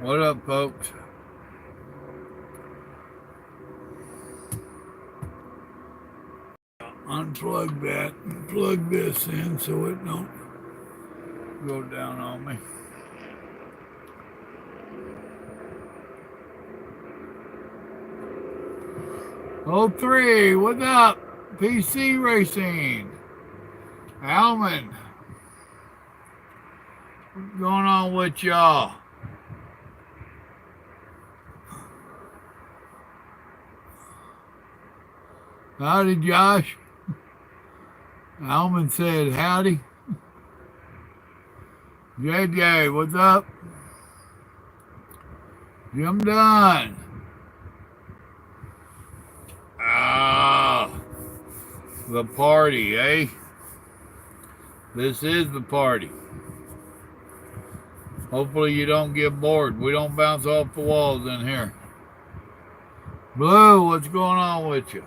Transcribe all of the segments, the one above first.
What up, folks? Unplug that and plug this in so it don't go down on me. Oh, 03, what's up? PC Racing. Alman. What's going on with y'all? Howdy, Josh. Alman said howdy. JJ, what's up? Jim Dunn. Ah, the party, eh? This is the party. Hopefully you don't get bored. We don't bounce off the walls in here. Blue, what's going on with you?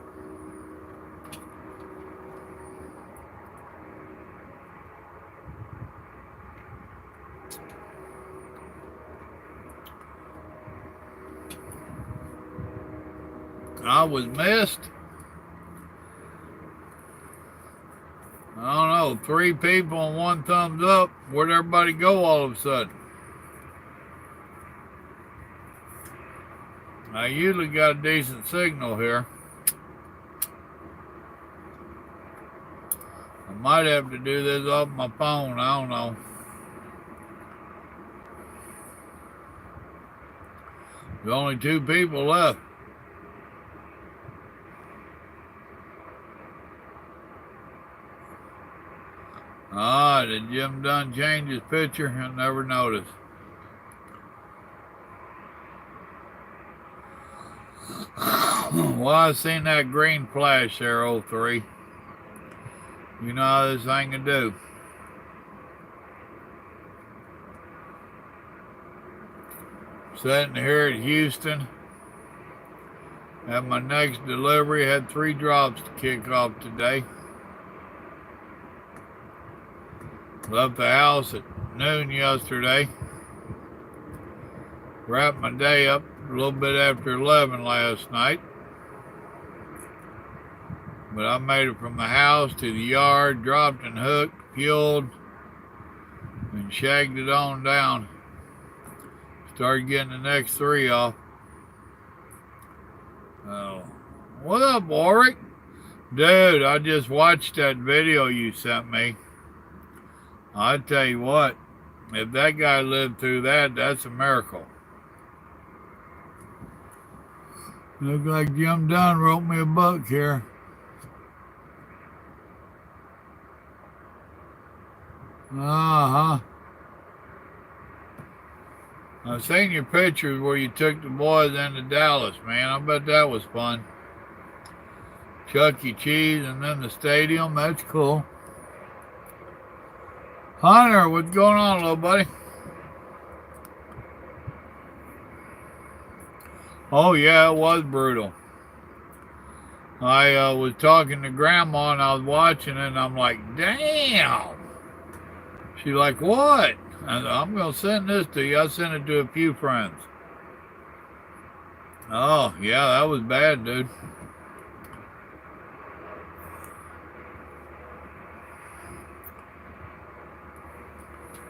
I was missed. I don't know, 3 people and 1 thumbs up. Where'd everybody go all of a sudden? I usually got a decent signal here. I might have to do this off my phone. I don't know. There's only 2 people left. Ah, did Jim Dunn change his picture? I never noticed. Well, I seen that green flash there, 03. You know how this thing can do. Sitting here at Houston. At my next delivery, had 3 drops to kick off today. Left the house at noon yesterday. Wrapped my day up a little bit after 11 last night. But I made it from the house to the yard, dropped and hooked, fueled, and shagged it on down. Started getting the next 3 off. Oh, what up, Warwick? Dude, I just watched that video you sent me. I tell you what, if that guy lived through that, that's a miracle. Looks like Jim Dunn wrote me a book here. Uh-huh. I've seen your pictures where you took the boys into Dallas, man. I bet that was fun. Chuck E. Cheese and then the stadium, that's cool. Hunter, what's going on, little buddy? Oh, yeah, it was brutal. I was talking to Grandma and I was watching it and I'm like, damn. She's like, what? I'm going to send this to you. I sent it to a few friends. Oh, yeah, that was bad, dude.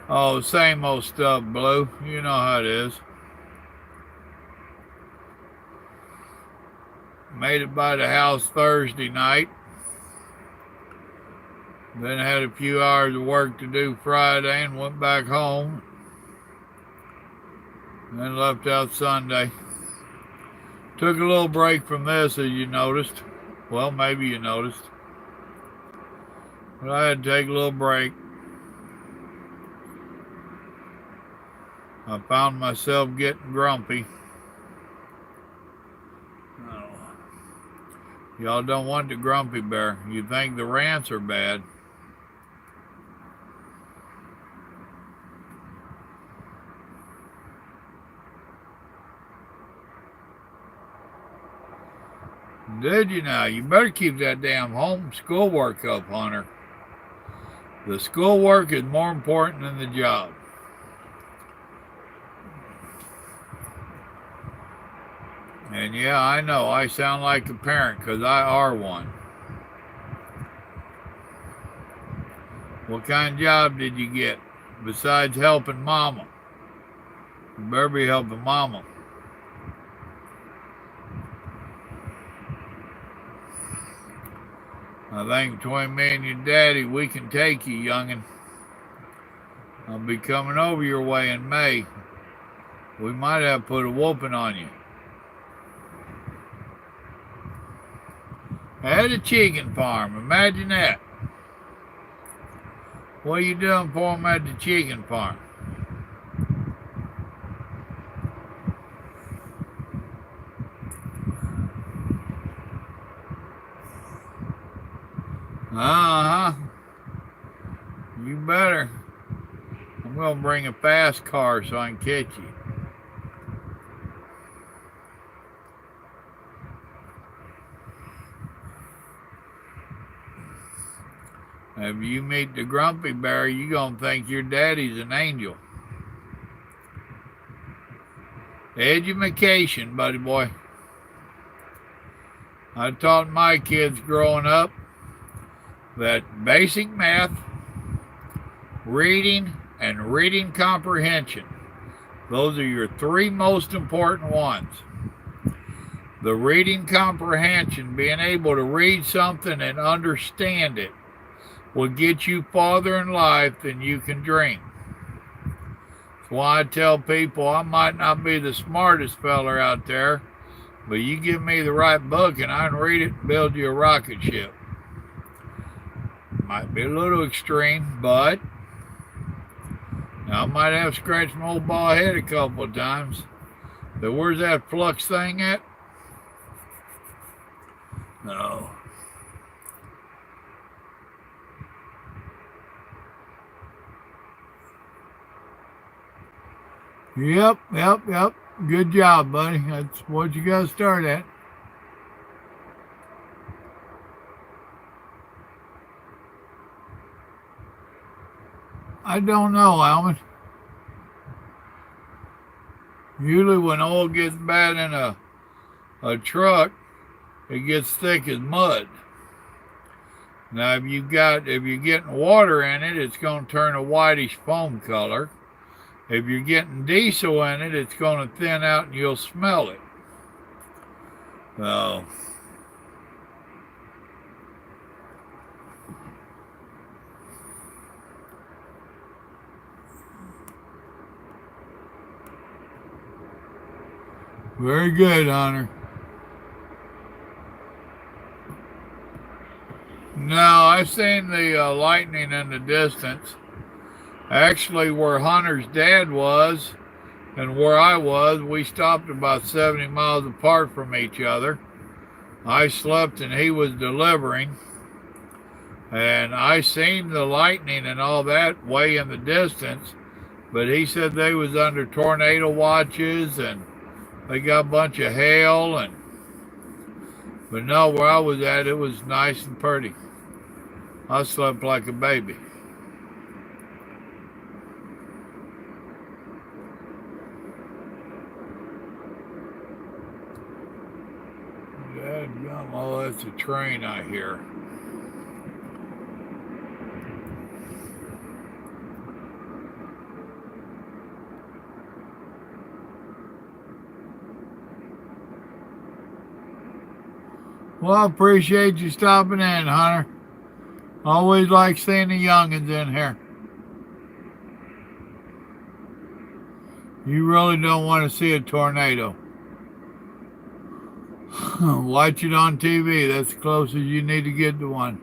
Oh, same old stuff, Blue. You know how it is. Made it by the house Thursday night. Then had a few hours of work to do Friday and went back home. Then left out Sunday. Took a little break from this, as you noticed. Well, maybe you noticed. But I had to take a little break. I found myself getting grumpy. Oh. Y'all don't want the grumpy bear. You think the rants are bad. Did you now? You better keep that damn home schoolwork up, Hunter. The schoolwork is more important than the job. And yeah, I know I sound like a parent because I are one. What kind of job did you get besides helping mama? You better be helping mama. I think between me and your daddy, we can take you, youngin'. I'll be coming over your way in May. We might have put a whooping on you. I had a chicken farm. Imagine that. What are you doing for them at the chicken farm? Uh-huh. You better. I'm going to bring a fast car so I can catch you. If you meet the grumpy bear, you're going to think your daddy's an angel. Education, buddy boy. I taught my kids growing up that basic math, reading, and reading comprehension, those are your three most important ones. The reading comprehension, being able to read something and understand it, will get you farther in life than you can dream. That's why I tell people I might not be the smartest feller out there, but you give me the right book and I can read it and build you a rocket ship. Might be a little extreme, but I might have scratched my old bald head a couple of times. But where's that flux thing at? No. Yep. Good job, buddy. That's what you got to start at. I don't know, Alvin. Usually when oil gets bad in a truck, it gets thick as mud. Now if you're getting water in it, it's going to turn a whitish foam color. If you're getting diesel in it, it's going to thin out and you'll smell it. So very good, Hunter. No, I've seen the lightning in the distance. Actually, where Hunter's dad was and where I was, we stopped about 70 miles apart from each other. I slept and he was delivering. And I seen the lightning and all that way in the distance. But he said they was under tornado watches and they got a bunch of hail. But no, where I was at, it was nice and pretty. I slept like a baby. Dadgum, oh, that's a train I hear. Well, I appreciate you stopping in, Hunter. Always like seeing the youngins in here. You really don't want to see a tornado. Watch it on TV. That's the closest you need to get to one.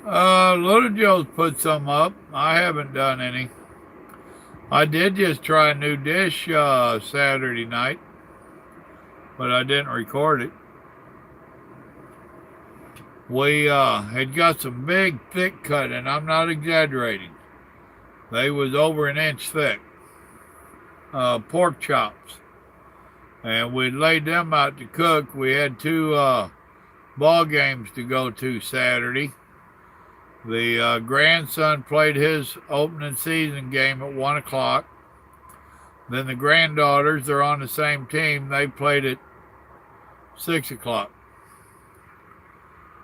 Little Joe's put some up. I haven't done any. I did just try a new dish Saturday night, but I didn't record it. We had got some big, thick cut, and I'm not exaggerating. They was over an inch thick. Pork chops. And we laid them out to cook. We had two ball games to go to Saturday. The grandson played his opening season game at 1 o'clock. Then the granddaughters, they're on the same team. They played at 6 o'clock.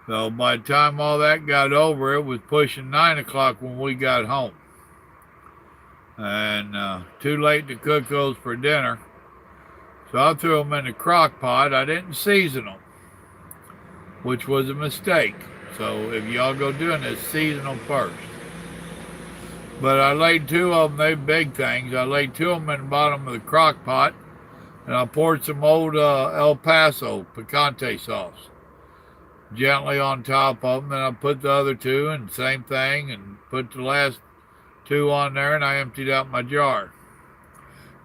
So by the time all that got over, it was pushing 9 o'clock when we got home. And too late to cook those for dinner. So I threw them in the crock pot. I didn't season them, which was a mistake. So if y'all go doing this, season them first. But I laid 2 of them, they big things. I laid 2 of them in the bottom of the crock pot, and I poured some old El Paso picante sauce gently on top of them. Then I put the other 2 and same thing, and put the last 2 on there, and I emptied out my jar.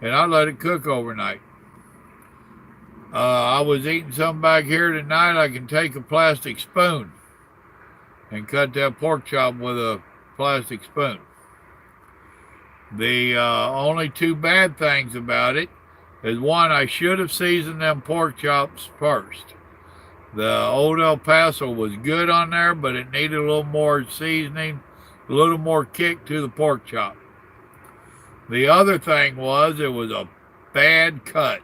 And I let it cook overnight. I was eating some back here tonight. I can take a plastic spoon and cut that pork chop with a plastic spoon. The only 2 bad things about it is, one, I should have seasoned them pork chops first. The old El Paso was good on there, but it needed a little more seasoning, a little more kick to the pork chop. The other thing was, it was a bad cut,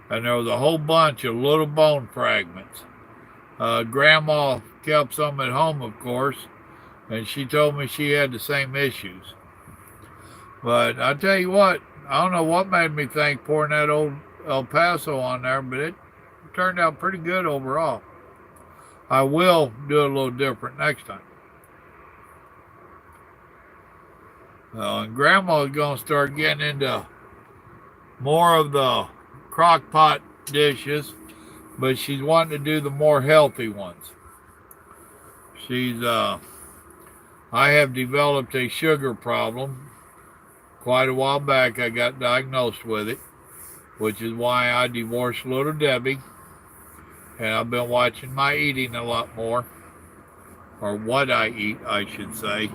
and there was a whole bunch of little bone fragments. Grandma kept some at home, of course, and she told me she had the same issues. But I tell you what, I don't know what made me think pouring that old El Paso on there, but it turned out pretty good overall. I will do it a little different next time. And Grandma's going to start getting into more of the crock pot dishes, but she's wanting to do the more healthy ones. I have developed a sugar problem. Quite a while back, I got diagnosed with it, which is why I divorced Little Debbie, and I've been watching my eating a lot more, or what I eat, I should say.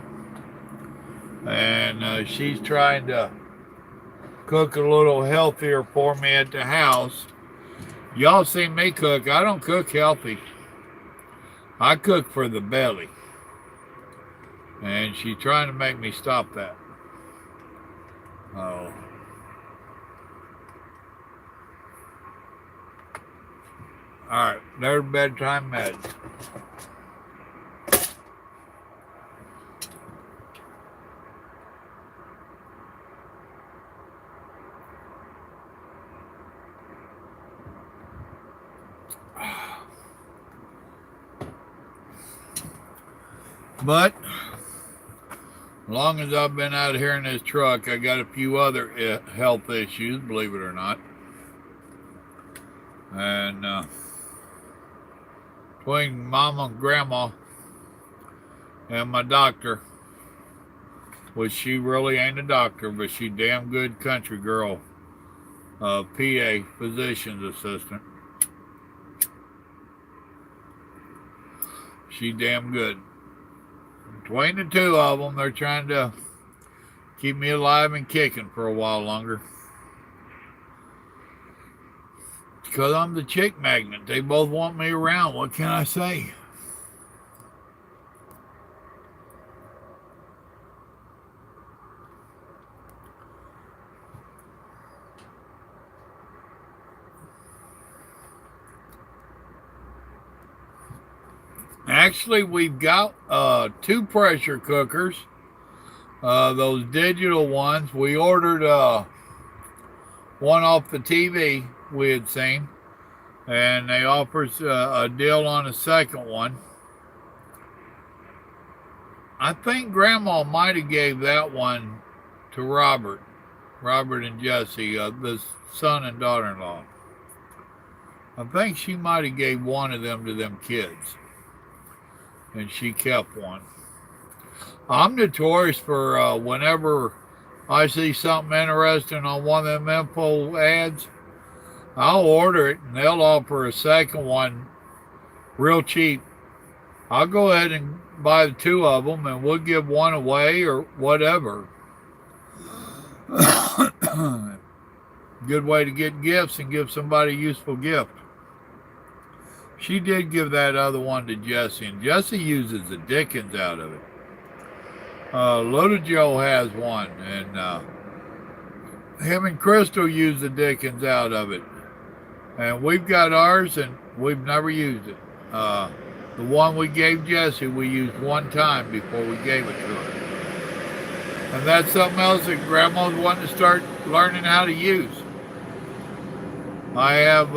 And she's trying to cook a little healthier for me at the house. Y'all see me cook. I don't cook healthy. I cook for the belly. And she's trying to make me stop that. Oh. Alright, there's bedtime meds. But as long as I've been out here in this truck, I got a few other health issues, believe it or not. And between Mama and Grandma and my doctor, which she really ain't a doctor, but she damn good country girl, PA, physician's assistant. She damn good. Between the 2 of them, they're trying to keep me alive and kicking for a while longer. Because I'm the chick magnet. They both want me around. What can I say? Actually, we've got 2 pressure cookers, those digital ones. We ordered one off the TV we had seen, and they offered a deal on a second one. I think Grandma might have gave that one to Robert and Jesse, the son and daughter-in-law. I think she might have gave one of them to them kids. And she kept one. I'm notorious for whenever I see something interesting on one of them info ads, I'll order it and they'll offer a second one real cheap. I'll go ahead and buy the 2 of them and we'll give one away or whatever. Good way to get gifts and give somebody a useful gift. She did give that other one to Jesse, and Jesse uses the dickens out of it. Little Joe has one, and him and Crystal use the dickens out of it. And we've got ours, and we've never used it. The one we gave Jesse, we used one time before we gave it to her. And that's something else that Grandma's wanting to start learning how to use. I have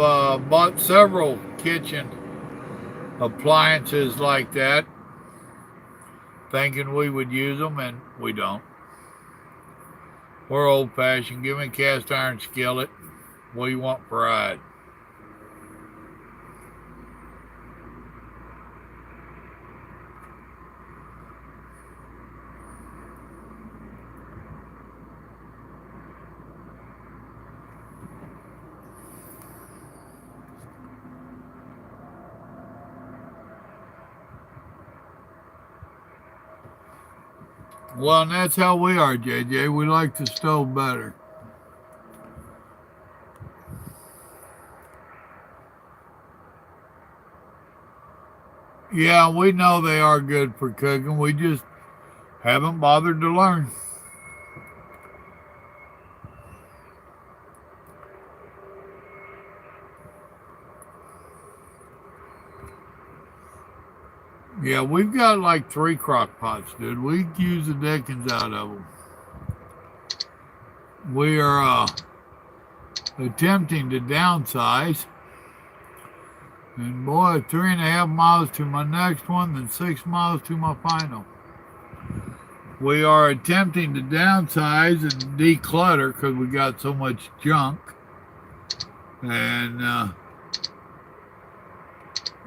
bought several kitchen appliances like that, thinking we would use them, and we don't. We're old-fashioned. Give me a cast iron skillet. What do you want fried? Well, and that's how we are, JJ. We like the stove better. Yeah, we know they are good for cooking. We just haven't bothered to learn. Yeah, we've got like 3 crock pots, dude. We use the dickens out of them. We are attempting to downsize. And boy, 3.5 miles to my next one, then 6 miles to my final. We are attempting to downsize and declutter because we got so much junk. And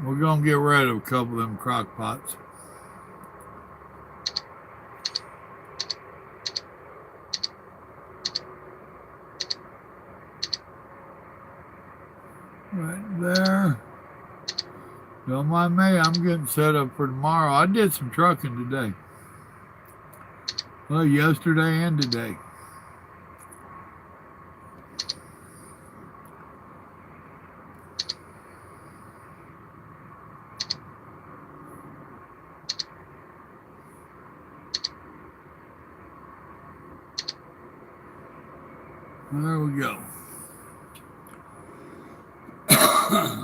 we're going to get rid of a couple of them crock pots. Right there. Don't mind me, I'm getting set up for tomorrow. I did some trucking today. Well, yesterday and today. There we go.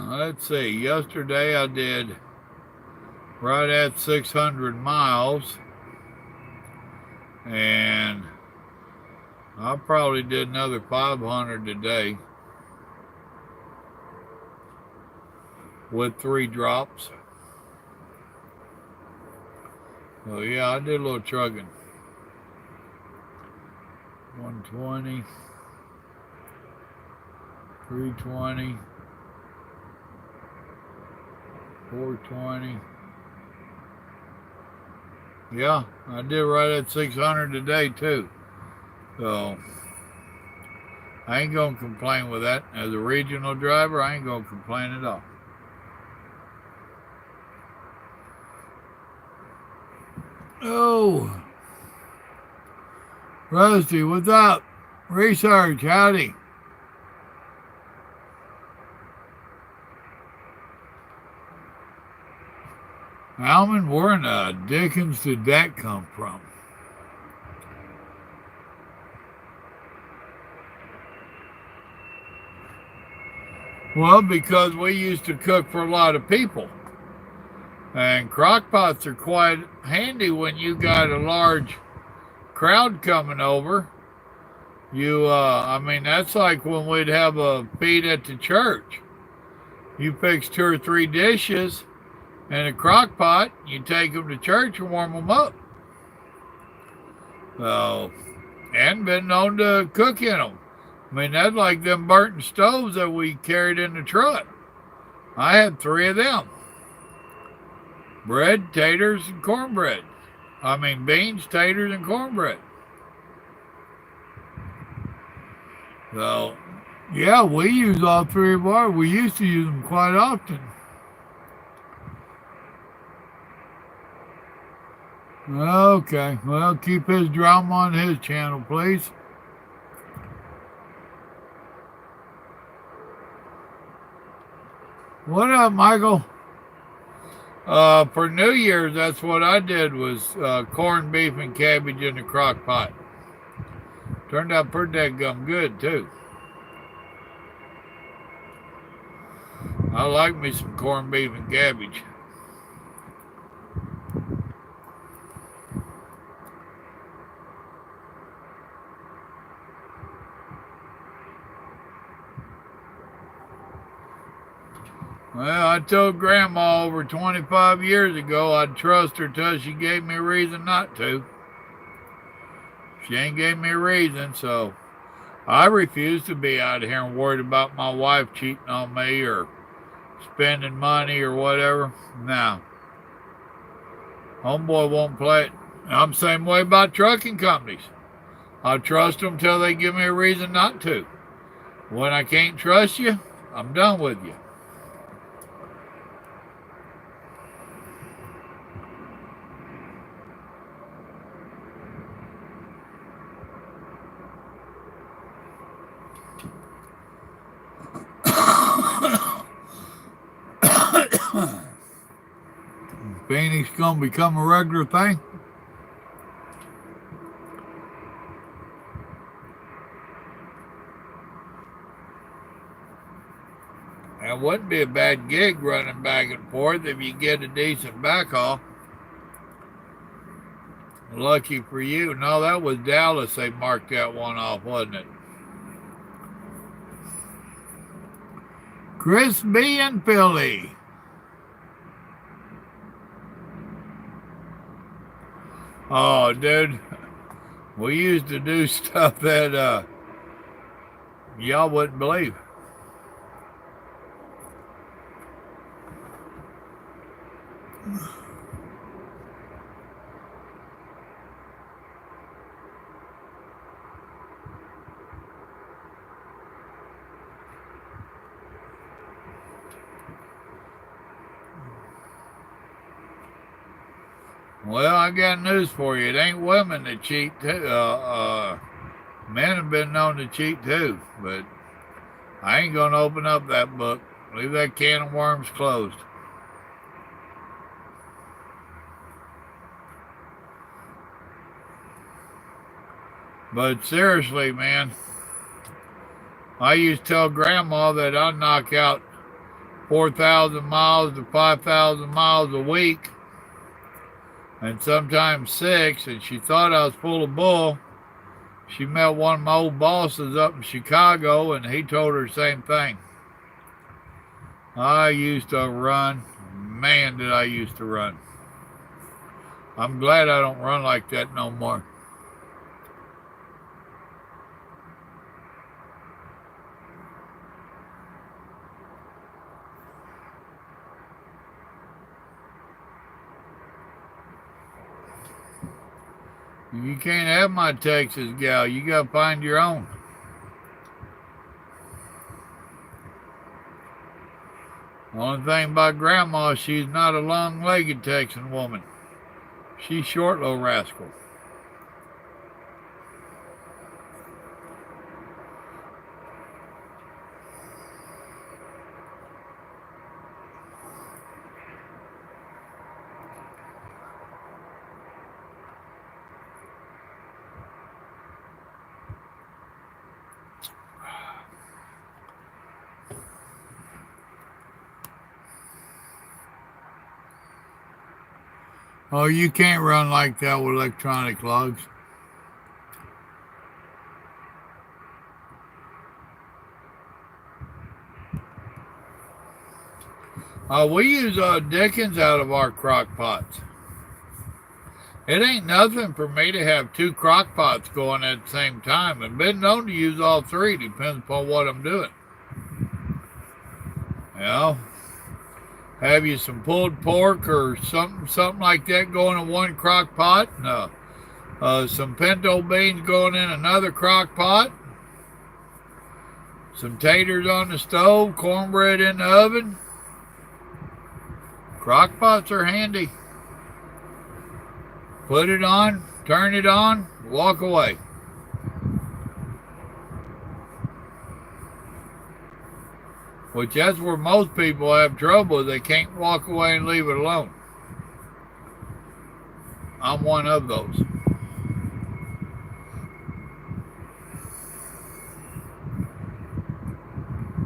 Let's see. Yesterday I did right at 600 miles. And I probably did another 500 today. With 3 drops. So yeah, I did a little trucking. 120. 320. 420. Yeah, I did right at 600 today too. So I ain't gonna complain with that. As a regional driver, I ain't gonna complain at all. Oh, Rusty, what's up? Research, howdy. Alman, where in the dickens did that come from? Well, because we used to cook for a lot of people. And crock pots are quite handy when you got a large crowd coming over. I mean, that's like when we'd have a feed at the church. You fix 2 or 3 dishes in a crock pot, you take them to church and warm them up. So, and been known to cook in them. I mean, that's like them burnt stoves that we carried in the truck. I had 3 of them. Bread, taters, and cornbread. I mean, beans, taters, and cornbread. So, yeah, we use all 3 of ours. We used to use them quite often. Okay, well, keep his drama on his channel, please. What up, Michael? For New Year's, that's what I did was corned beef and cabbage in the crock pot. Turned out pretty dadgum good, too. I like me some corned beef and cabbage. Well, I told Grandma over 25 years ago I'd trust her till she gave me a reason not to. She ain't gave me a reason, so I refuse to be out here and worried about my wife cheating on me or spending money or whatever. Now, homeboy won't play it. I'm the same way about trucking companies. I trust them till they give me a reason not to. When I can't trust you, I'm done with you. Phoenix gonna become a regular thing? It wouldn't be a bad gig running back and forth if you get a decent backhaul. Lucky for you. No, that was Dallas they marked that one off, wasn't it? Chris B. and Philly. Oh, dude. We used to do stuff that y'all wouldn't believe. Well, I got news for you. It ain't women that cheat too. Men have been known to cheat too, but I ain't gonna open up that book. Leave that can of worms closed. But seriously, man, I used to tell Grandma that I'd knock out 4,000 miles to 5,000 miles a week, and sometimes 6, and she thought I was full of bull. She met one of my old bosses up in Chicago, and he told her the same thing. I used to run. Man, did I used to run. I'm glad I don't run like that no more. You can't have my Texas gal. You got to find your own. Only thing about Grandma, she's not a long-legged Texan woman. She's short, little rascal. Oh, you can't run like that with electronic logs. We use Dickens out of our crock pots. It ain't nothing for me to have 2 crock pots going at the same time. I've been known to use all 3, depends upon what I'm doing. You know, have you some pulled pork or something like that going in one crock pot, and some pinto beans going in another crock pot, some taters on the stove, cornbread in the oven. Crock pots are handy. Put it on, turn it on, walk away. which that's where most people have trouble. They can't walk away and leave it alone. I'm one of those.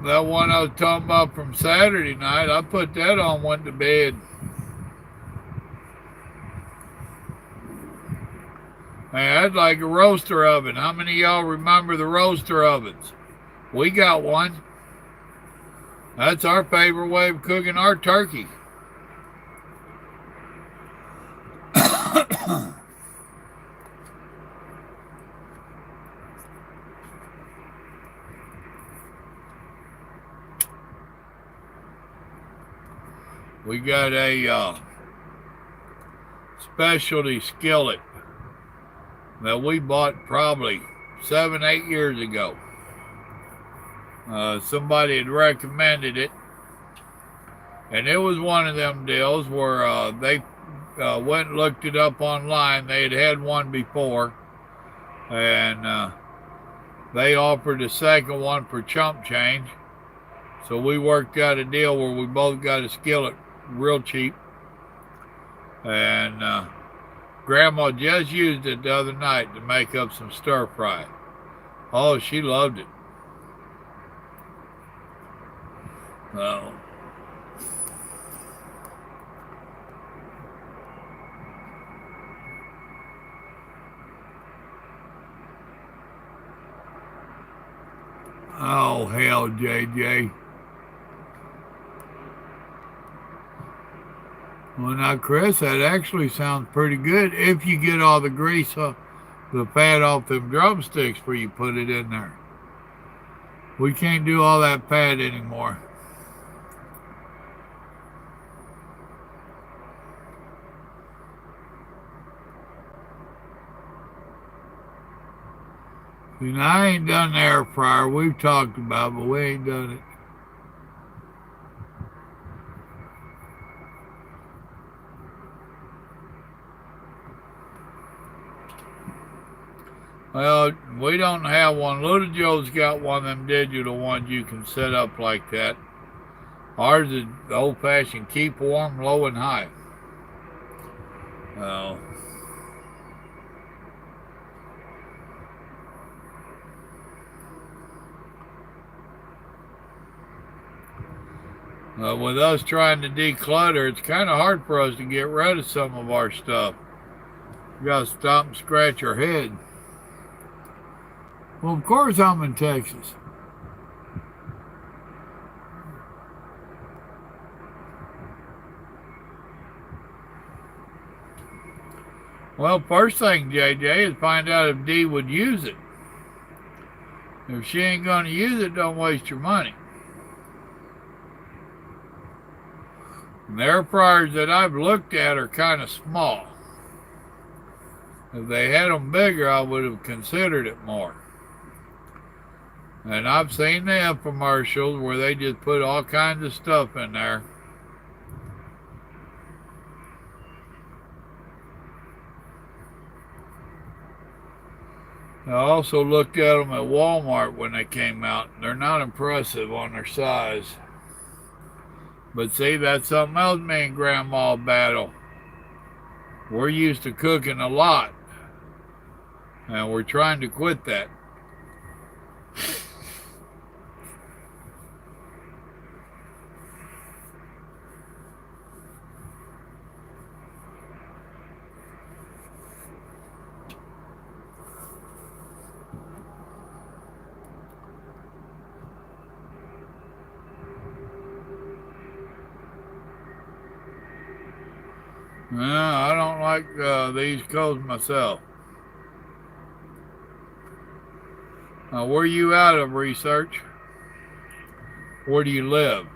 That one I was talking about from Saturday night, I put that on, went to bed. Man, that's like a roaster oven. How many of y'all remember the roaster ovens? We got one. That's our favorite way of cooking our turkey. We got a specialty skillet that we bought probably 7, 8 years ago. Somebody had recommended it, and it was one of them deals where they went and looked it up online. They had one before, and they offered a second one for chump change. So we worked out a deal where we both got a skillet real cheap. And Grandma just used it the other night to make up some stir fry. Oh, she loved it. Oh. Oh, hell, JJ. Well, now, Chris, that actually sounds pretty good if you get all the grease, the fat off them drumsticks before you put it in there. We can't do all that fat anymore. See, now, I ain't done the air fryer. We've talked about it, but we ain't done it. Well, we don't have one. Little Joe's got one of them digital ones you can set up like that. Ours is the old-fashioned keep warm, low and high. Oh. With us trying to declutter, it's kind of hard for us to get rid of some of our stuff. We got to stop and scratch our head. Well, of course I'm in Texas. Well, first thing, JJ, is find out if Dee would use it. If she ain't going to use it, don't waste your money. And the air fryers that I've looked at are kind of small. If they had them bigger, I would have considered it more. And I've seen the infomercials where they just put all kinds of stuff in there. I also looked at them at Walmart when they came out. They're not impressive on their size. But see, that's something else me and Grandma battle. We're used to cooking a lot. And we're trying to quit that. No, I don't like the East Coast myself. Where are you out of, Research? Where do you live?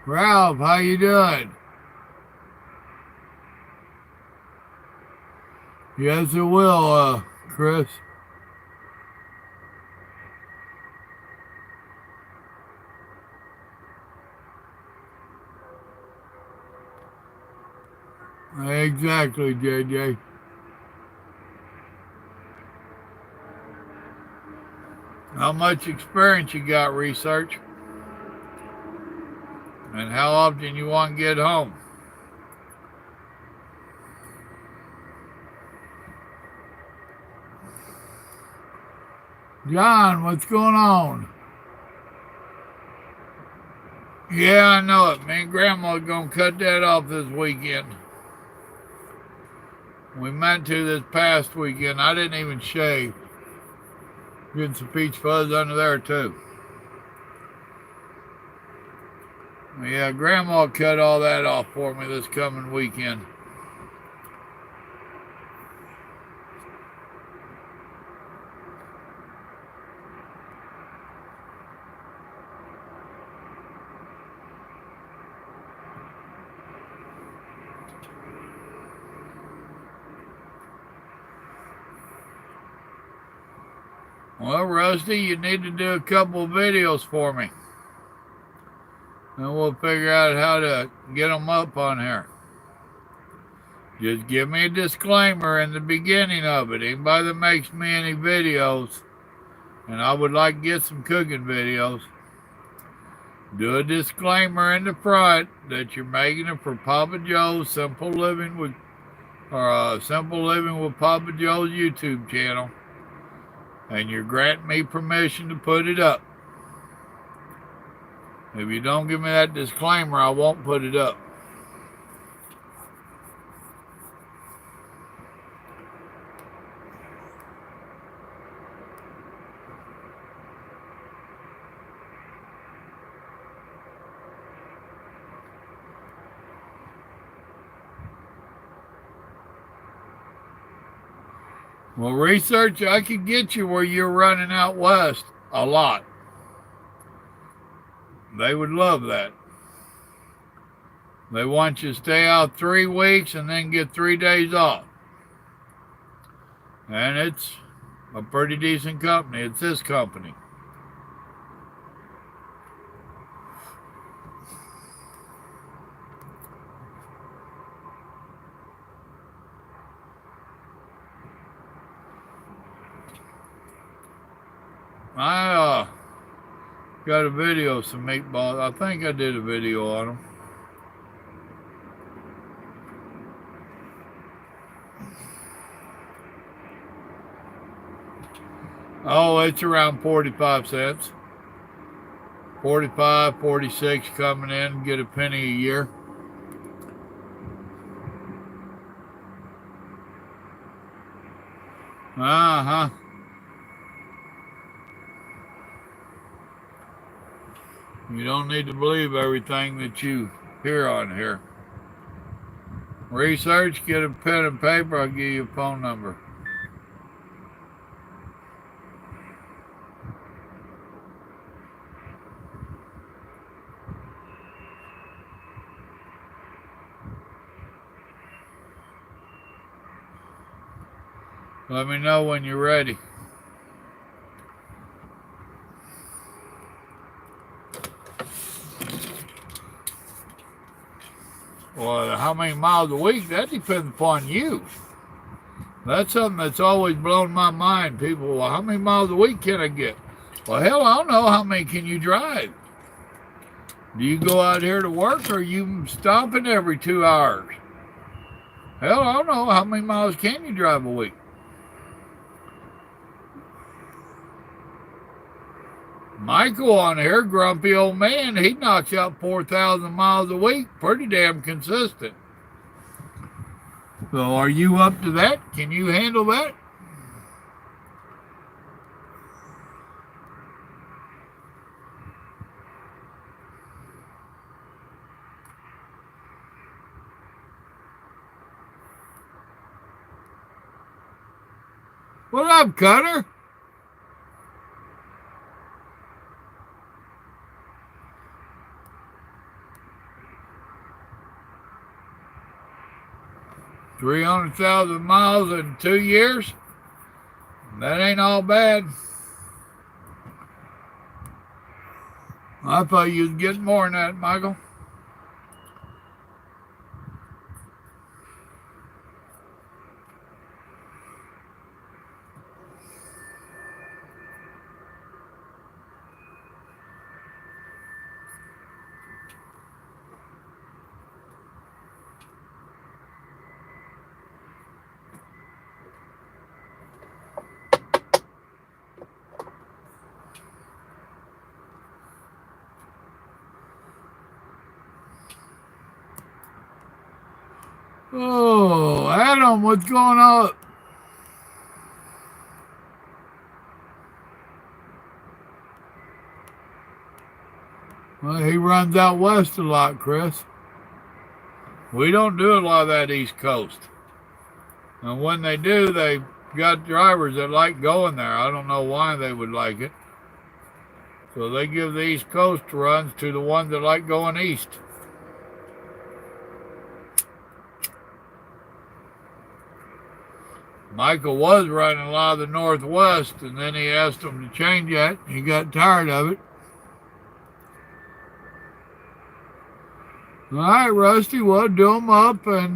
Ralph, how you doing? Yes, it will, Chris. Exactly, JJ. How much experience you got research? And how often you want to get home? John, what's going on? Yeah, I know it. Me and Grandma's gonna cut that off this weekend. We meant to this past weekend. I didn't even shave. Getting some peach fuzz under there too. Yeah, Grandma cut all that off for me this coming weekend. Well, Rusty, you need to do a couple of videos for me. And we'll figure out how to get them up on here. Just give me a disclaimer in the beginning of it. Anybody that makes me any videos, and I would like to get some cooking videos, do a disclaimer in the front that you're making it for Papa Joe's Simple Living with Papa Joe's YouTube channel, and you're granting me permission to put it up. If you don't give me that disclaimer, I won't put it up. Well, research, I could get you where you're running out west a lot. They would love that. They want you to stay out 3 weeks and then get 3 days off. And it's a pretty decent company. It's this company. I got a video of some meatballs. I think I did a video on them. Oh, it's around 45 cents. 45, 46 coming in, get a penny a year. Uh-huh. You don't need to believe everything that you hear on here. Research, get a pen and paper, I'll give you a phone number. Let me know when you're ready. Well, how many miles a week? That depends upon you. That's something that's always blown my mind. People, well, how many miles a week can I get? Well, hell, I don't know. How many can you drive? Do you go out here to work or are you stopping every 2 hours? Hell, I don't know. How many miles can you drive a week? Michael on here, grumpy old man, he knocks out 4,000 miles a week. Pretty damn consistent. So are you up to that? Can you handle that? What up, Cutter? 300,000 miles in 2 years? That ain't all bad. I thought you'd get more than that, Michael. Oh, Adam, what's going on? Well, he runs out west a lot, Chris. We don't do a lot of that East Coast. And when they do, they got drivers that like going there. I don't know why they would like it. So they give the East Coast runs to the ones that like going east. Michael was running a lot of the Northwest, and then he asked them to change that. He got tired of it. All right, Rusty, well, do them up, and,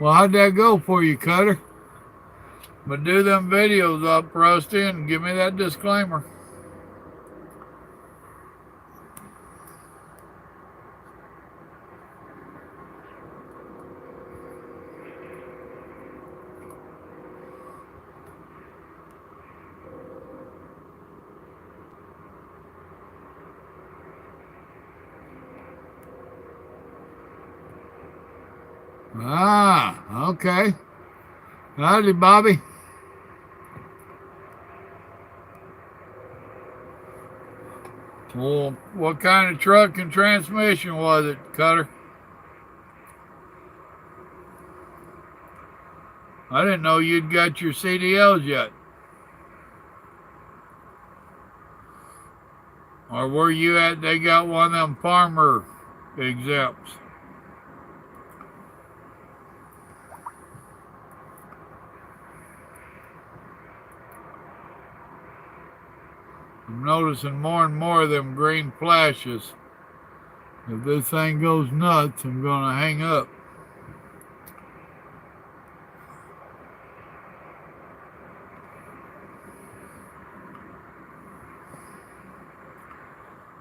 well, how'd that go for you, Cutter? But do them videos up, Rusty, and give me that disclaimer. Ah, okay. Howdy, Bobby. Well, what kind of truck and transmission was it, Cutter? I didn't know you'd got your CDLs yet. Or were you at, they got one of them farmer exempts? I'm noticing more and more of them green flashes. If this thing goes nuts, I'm going to hang up.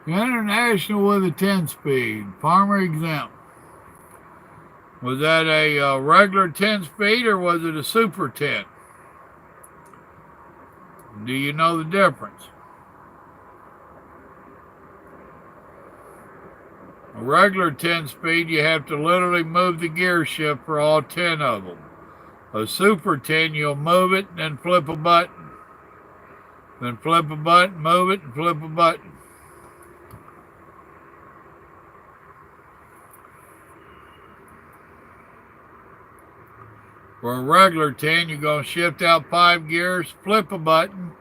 International with a 10-speed, farmer exempt. Was that a regular 10-speed or was it a super 10? Do you know the difference? A regular 10-speed, you have to literally move the gear shift for all 10 of them. A super 10, you'll move it and then flip a button. Then flip a button, move it, and flip a button. For a regular 10, you're going to shift out 5 gears, flip a button,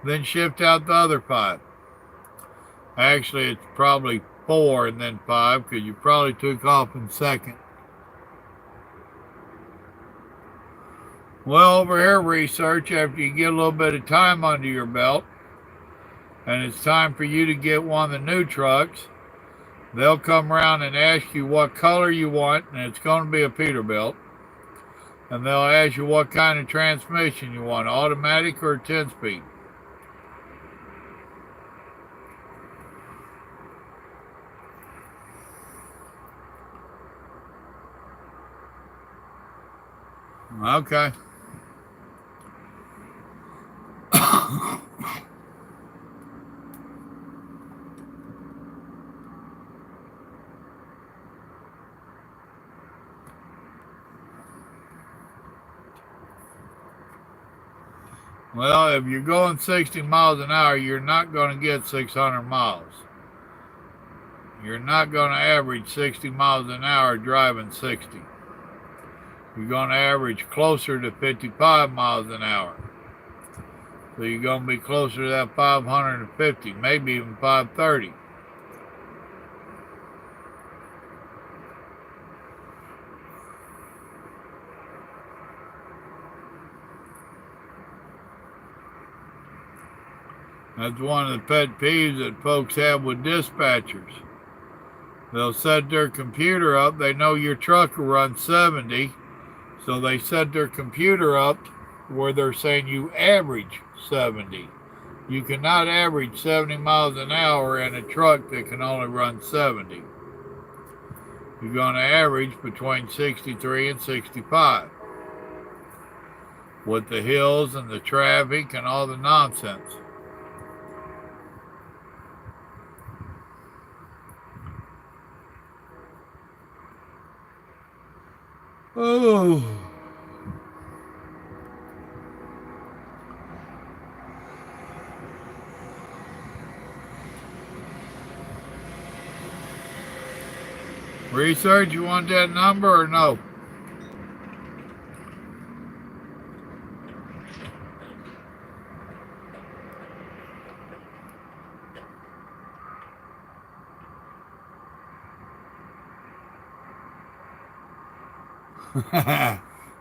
then shift out the other 5. Actually, it's probably 4 and then 5 because you probably took off in second. Well, over here, research, after you get a little bit of time under your belt, and it's time for you to get one of the new trucks, they'll come around and ask you what color you want, and it's going to be a Peterbilt. And they'll ask you what kind of transmission you want, automatic or 10-speed. Okay. Well, if you're going 60 miles an hour, you're not going to get 600 miles. You're not going to average 60 miles an hour driving 60. You're going to average closer to 55 miles an hour. So you're going to be closer to that 550, maybe even 530. That's one of the pet peeves that folks have with dispatchers. They'll set their computer up. They know your truck will run 70, so they set their computer up where they're saying you average 70. You cannot average 70 miles an hour in a truck that can only run 70. You're going to average between 63 and 65 with the hills and the traffic and all the nonsense. Oh. Research, you want that number or no?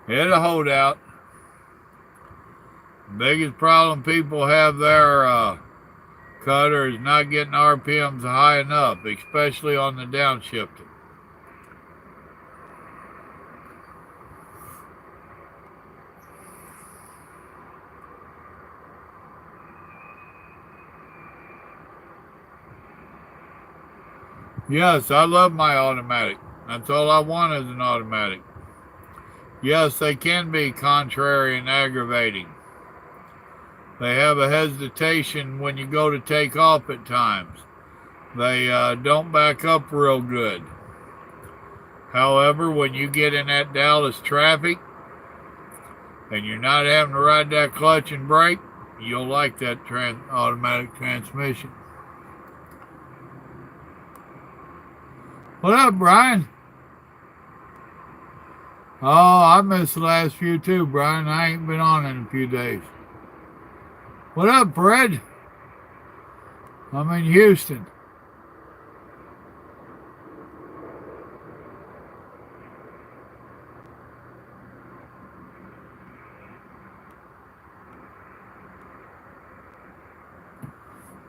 It'll hold out. Biggest problem people have there, Cutter, is not getting RPMs high enough, especially on the downshifting. Yes, I love my automatic. That's all I want is an automatic. Yes, they can be contrary and aggravating. They have a hesitation when you go to take off at times. They don't back up real good. However, when you get in that Dallas traffic and you're not having to ride that clutch and brake, you'll like that automatic transmission. What up, Brian? Oh, I missed the last few too, Brian. I ain't been on in a few days. What up, Fred? I'm in Houston.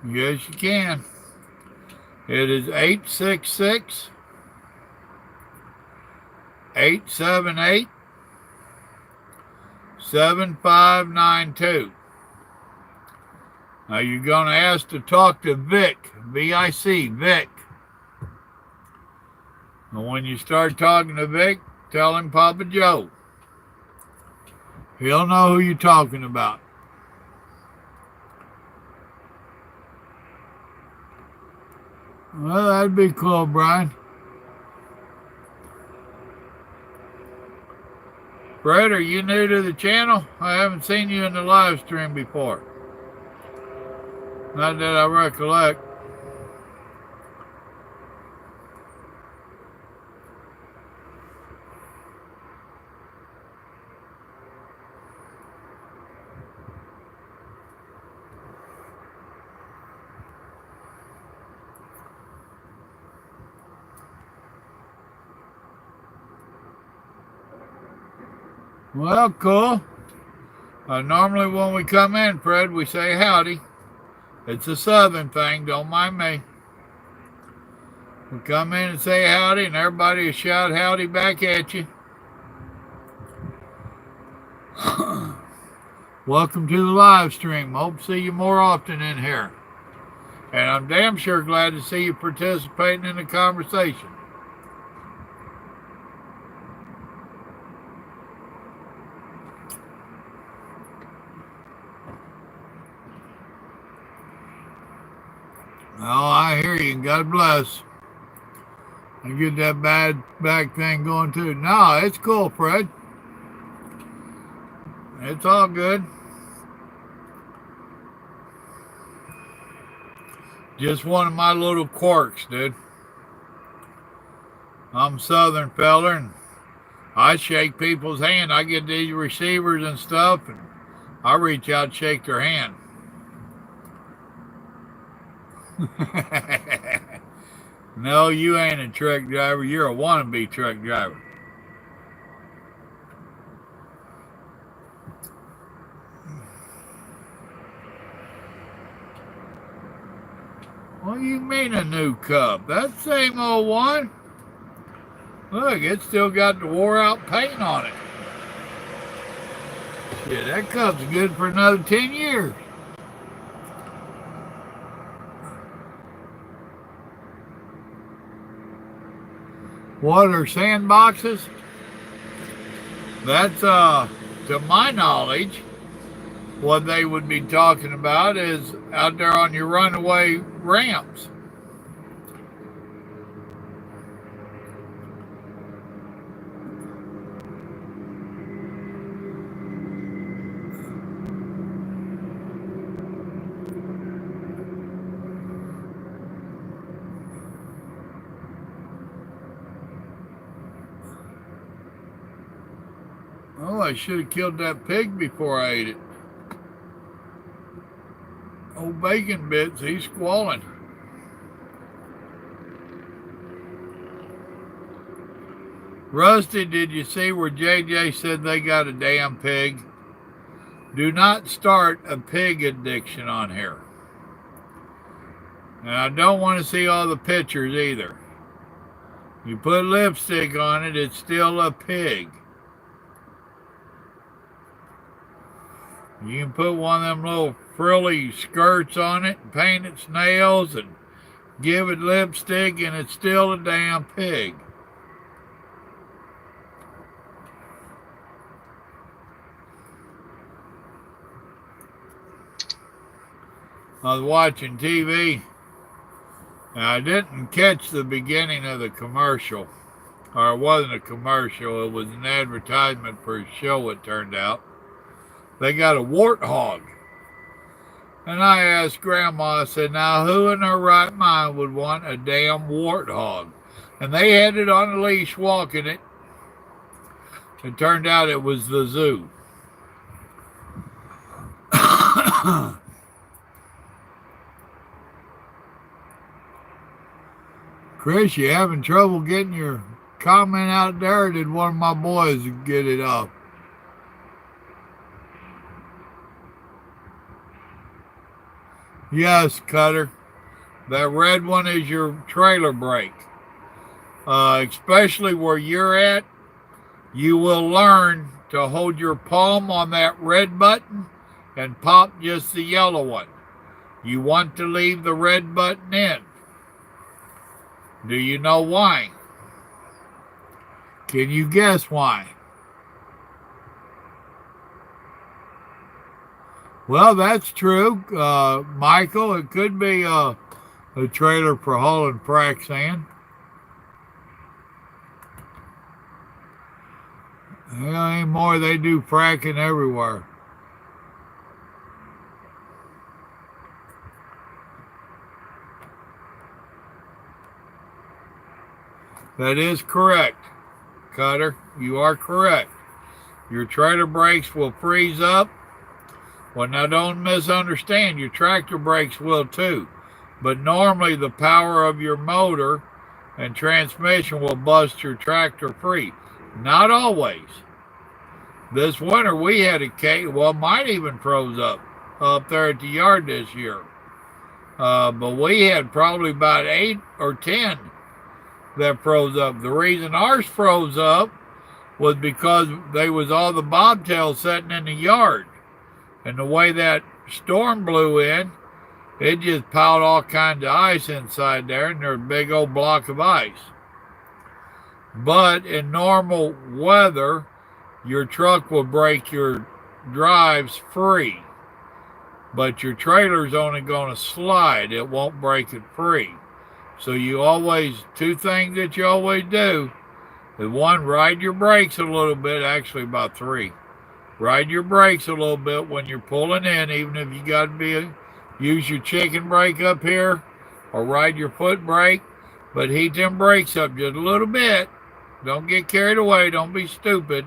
Yes, you can. It is 866 878 7592. Now you're going to ask to talk to Vic, V-I-C, Vic. And when you start talking to Vic, tell him Papa Joe. He'll know who you're talking about. Well, that'd be cool, Brian. Fred, are you new to the channel? I haven't seen you in the live stream before. Not that I recollect. Well, cool. Normally when we come in, Fred, we say howdy. It's a southern thing, don't mind me. We come in and say howdy, and everybody will shout howdy back at you. Welcome to the live stream. Hope to see you more often in here. And I'm damn sure glad to see you participating in the conversation. Oh, I hear you. God bless. I get that bad back thing going too. No, it's cool, Fred. It's all good. Just one of my little quirks, dude. I'm a Southern feller, and I shake people's hand. I get these receivers and stuff, and I reach out and shake their hand. No, you ain't a truck driver. You're a wannabe truck driver. What do you mean a new cup? That same old one. Look, it's still got the wore out paint on it. Shit, that cup's good for another 10 years. What are sandboxes? That's, to my knowledge, what they would be talking about is out there on your runaway ramps. Oh, I should have killed that pig before I ate it. Old bacon bits, he's squalling. Rusty, did you see where JJ said they got a damn pig? Do not start a pig addiction on here. And I don't want to see all the pictures either. You put lipstick on it, it's still a pig. You can put one of them little frilly skirts on it and paint its nails and give it lipstick and it's still a damn pig. I was watching TV and I didn't catch the beginning of the commercial. Or it wasn't a commercial, it was an advertisement for a show, it turned out. They got a warthog. And I asked Grandma, I said, now who in their right mind would want a damn warthog? And they had it on a leash walking it. It turned out it was the zoo. Chris, you having trouble getting your comment out there, or did one of my boys get it up? Yes, Cutter. That red one is your trailer brake. Especially where you're at, you will learn to hold your palm on that red button and pop just the yellow one. You want to leave the red button in. Do you know why? Can you guess why? Well, that's true, Michael. It could be a trailer for hauling frac sand. Yeah, anymore they do fracking everywhere. That is correct, Cutter. You are correct. Your trailer brakes will freeze up. Well, now don't misunderstand. Your tractor brakes will too. But normally the power of your motor and transmission will bust your tractor free. Not always. This winter we had a case, well, mine even froze up there at the yard this year. But we had probably about 8 or 10 that froze up. The reason ours froze up was because they was all the bobtails sitting in the yard. And the way that storm blew in, it just piled all kinds of ice inside there, and there's a big old block of ice. But in normal weather, your truck will break your drives free. But your trailer's only going to slide. It won't break it free. So you always, 2 things that you always do is 1, ride your brakes a little bit, actually about 3. Ride your brakes a little bit when you're pulling in, even if you got to use your chicken brake up here or ride your foot brake, but heat them brakes up just a little bit. Don't get carried away. Don't be stupid.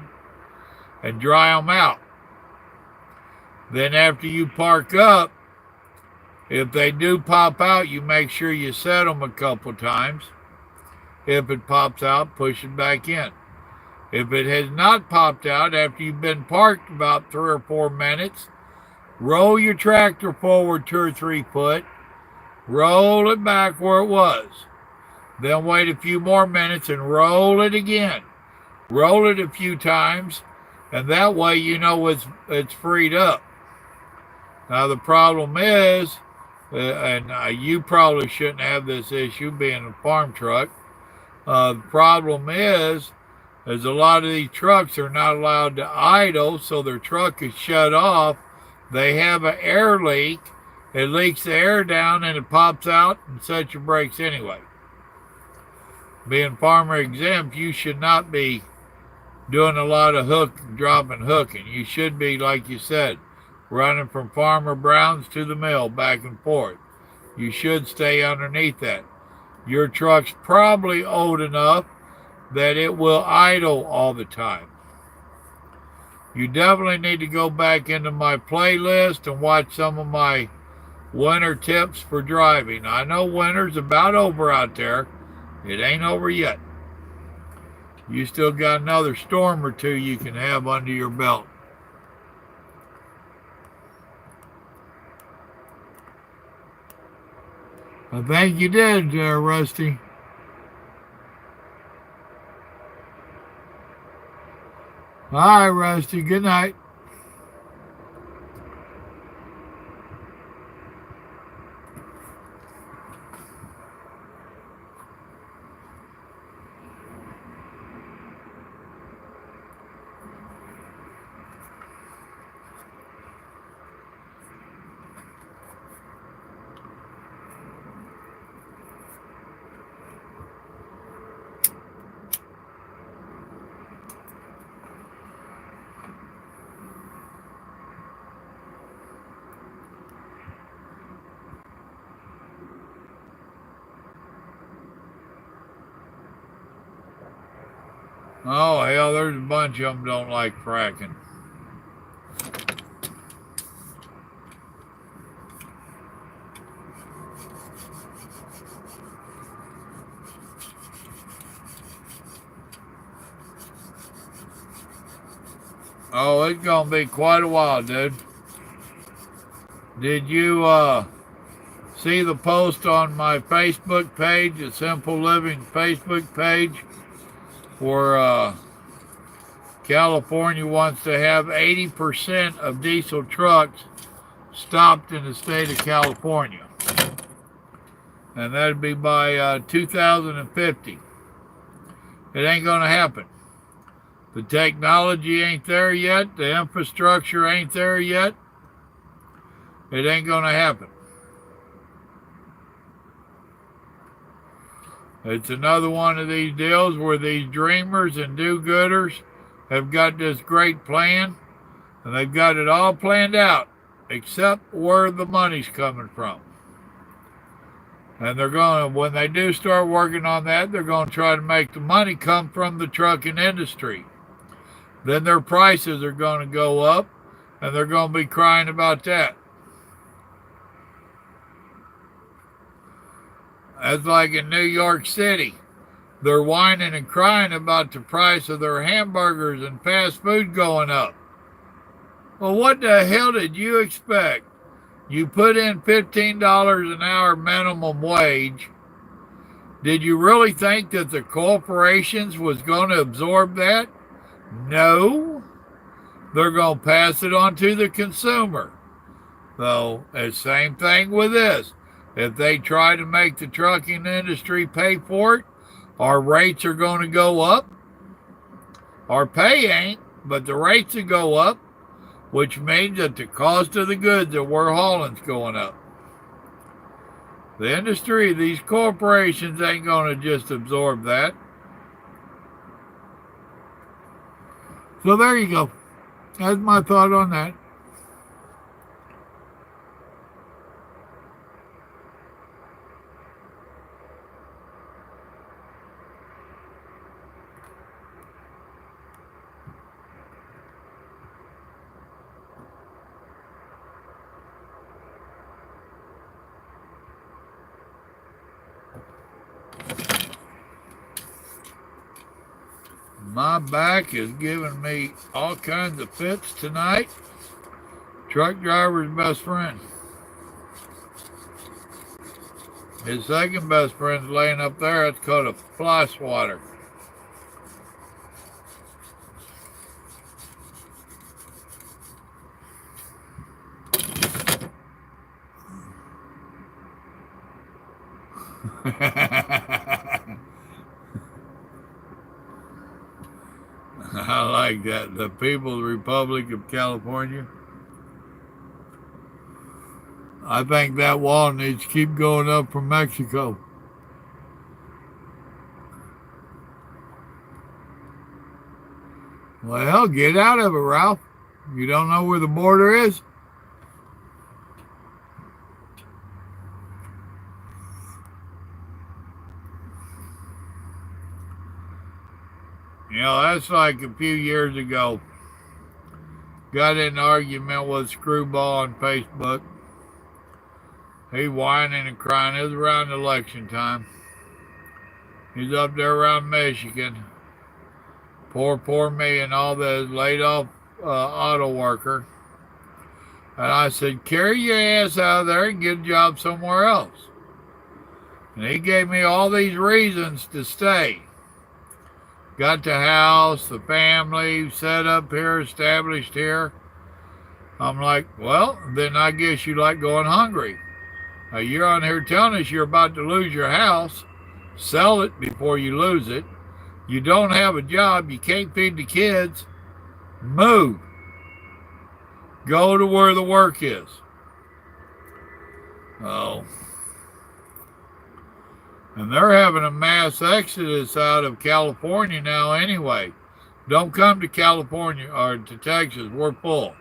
And dry them out. Then after you park up, if they do pop out, you make sure you set them a couple times. If it pops out, push it back in. If it has not popped out after you've been parked about 3 or 4 minutes, roll your tractor forward 2 or 3 foot, roll it back where it was. Then wait a few more minutes and roll it again. Roll it a few times, and that way you know it's freed up. Now the problem is, and you probably shouldn't have this issue being a farm truck. The problem is a lot of these trucks are not allowed to idle, so their truck is shut off. They have an air leak. It leaks the air down and it pops out and sets your brakes anyway. Being farmer exempt, you should not be doing a lot of hooking. You should be, like you said, running from Farmer Brown's to the mill back and forth. You should stay underneath that. Your truck's probably old enough that it will idle all the time. You definitely need to go back into my playlist and watch some of my winter tips for driving. I know winter's about over out there. It ain't over yet. You still got another storm or two you can have under your belt. I think you did, Rusty. All right, Rusty. Good night. Oh, hell, there's a bunch of them don't like fracking. Oh, it's going to be quite a while, dude. Did you see the post on my Facebook page, the Simple Living Facebook page, where California wants to have 80% of diesel trucks stopped in the state of California? And that'd be by 2050. It ain't going to happen. The technology ain't there yet. The infrastructure ain't there yet. It ain't going to happen. It's another one of these deals where these dreamers and do-gooders have got this great plan, and they've got it all planned out, except where the money's coming from. And they're going to, when they do start working on that, they're going to try to make the money come from the trucking industry. Then their prices are going to go up, and they're going to be crying about that. That's like in New York City. They're whining and crying about the price of their hamburgers and fast food going up. Well, what the hell did you expect? You put in $15 an hour minimum wage. Did you really think that the corporations was going to absorb that? No. They're going to pass it on to the consumer. So, the same thing with this. If they try to make the trucking industry pay for it, our rates are going to go up. Our pay ain't, but the rates will go up, which means that the cost of the goods that we're hauling's going up. The industry, these corporations ain't going to just absorb that. So there you go. That's my thought on that. My back is giving me all kinds of fits tonight. Truck driver's best friend. His second best friend's laying up there. It's called a fly swatter. I like that. The People's Republic of California. I think that wall needs to keep going up from Mexico. Well, get out of it, Ralph. You don't know where the border is? You know, that's like a few years ago. Got in an argument with Screwball on Facebook. He whining and crying. It was around election time. He's up there around Michigan. Poor me and all the laid off auto worker. And I said, carry your ass out of there and get a job somewhere else. And he gave me all these reasons to stay. Got the house, the family set up here, established here. I'm like, well, then I guess you like going hungry. You're on here telling us you're about to lose your house. Sell it before you lose it. You don't have a job. You can't feed the kids. Move. Go to where the work is. Oh. And they're having a mass exodus out of California now anyway. Don't come to California or to Texas. We're full.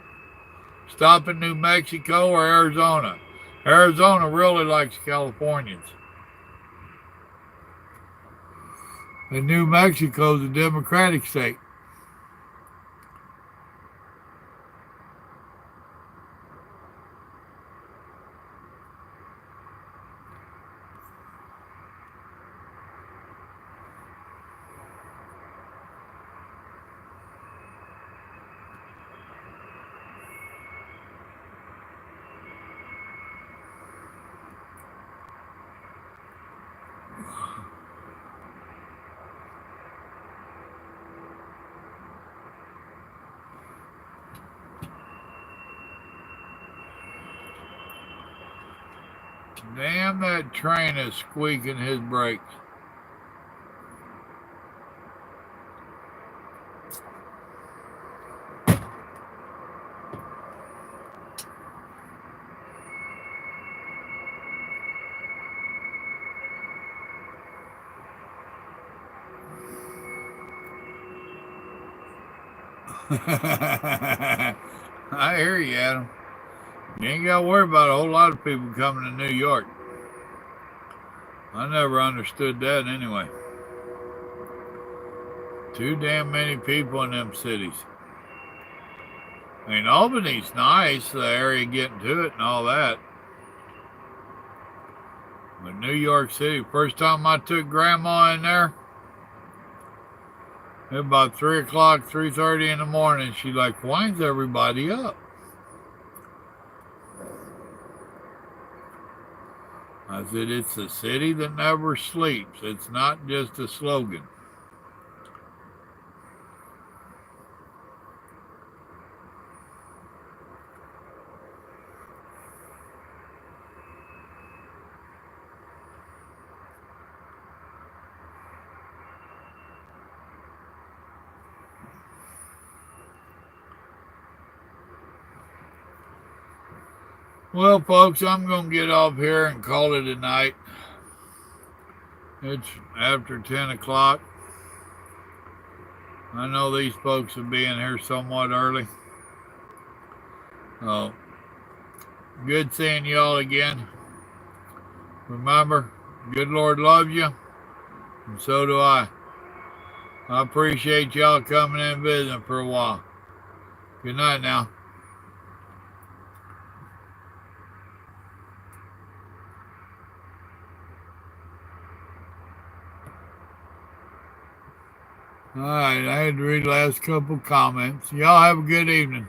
Stop in New Mexico or Arizona. Arizona really likes Californians. And New Mexico's a Democratic state. Damn, that train is squeaking his brakes. I hear you, Adam. You ain't got to worry about a whole lot of people coming to New York. I never understood that anyway. Too damn many people in them cities. I mean, Albany's nice, the area getting to it and all that. But New York City, first time I took Grandma in there, it was about 3 o'clock, 3:30 in the morning. She's like, why's everybody up? I said, it's a city that never sleeps. It's not just a slogan. Well, folks, I'm going to get off here and call it a night. It's after 10 o'clock. I know these folks will be in here somewhat early. Oh, good seeing y'all again. Remember, good Lord loves you, and so do I. I appreciate y'all coming in and visiting for a while. Good night now. All right, I had to read the last couple comments. Y'all have a good evening.